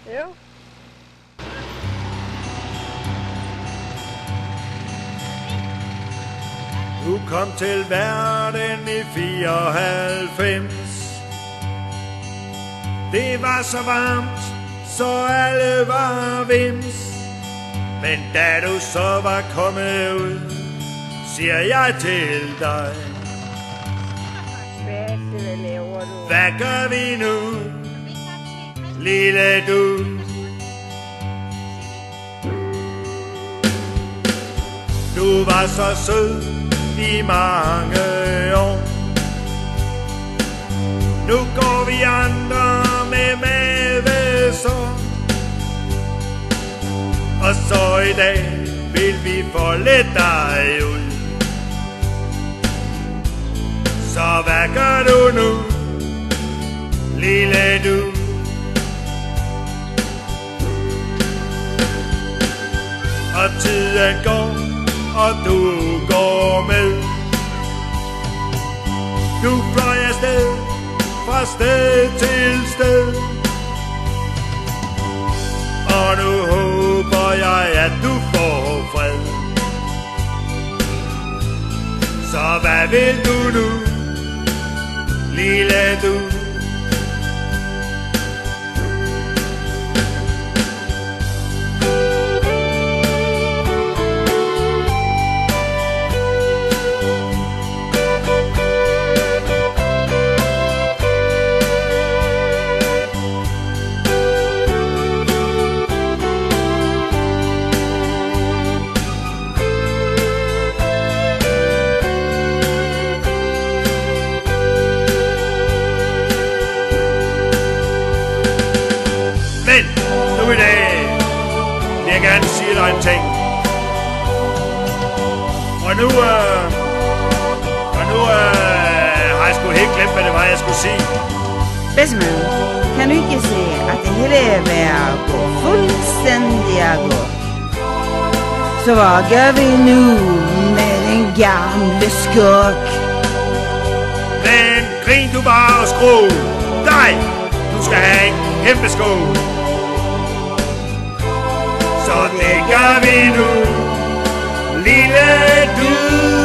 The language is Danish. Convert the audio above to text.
Jo. Du kom til verden i 94. Det var så varmt, så alle var vims. Men da du så var kommet ud, siger jeg til dig: Hvad laver du? hvad gør vi nu, lille du? Du var så sød i mange år. Nu går vi andre med mavesår. Og så i dag vil vi folde dig ud. Så hvad gør du nu, lille du? Og tiden går, og du går med. Du fløj afsted, fra sted til sted. Og nu håber jeg, at du får fred. Så hvad vil du nu, lille du? Men nu i dag vil jeg gerne sige dig en ting. Og nu har jeg sgu helt glemt, hvad det var, jeg skulle sige. Bedstemor, kan du ikke se, at det hele er ved at gå fuldstændig at gå? Så hvad gør vi nu med den gamle skok? Men grin du bare og skru. Dig, du skal have en kæmpe skål. Så det gør vi nu, lille du.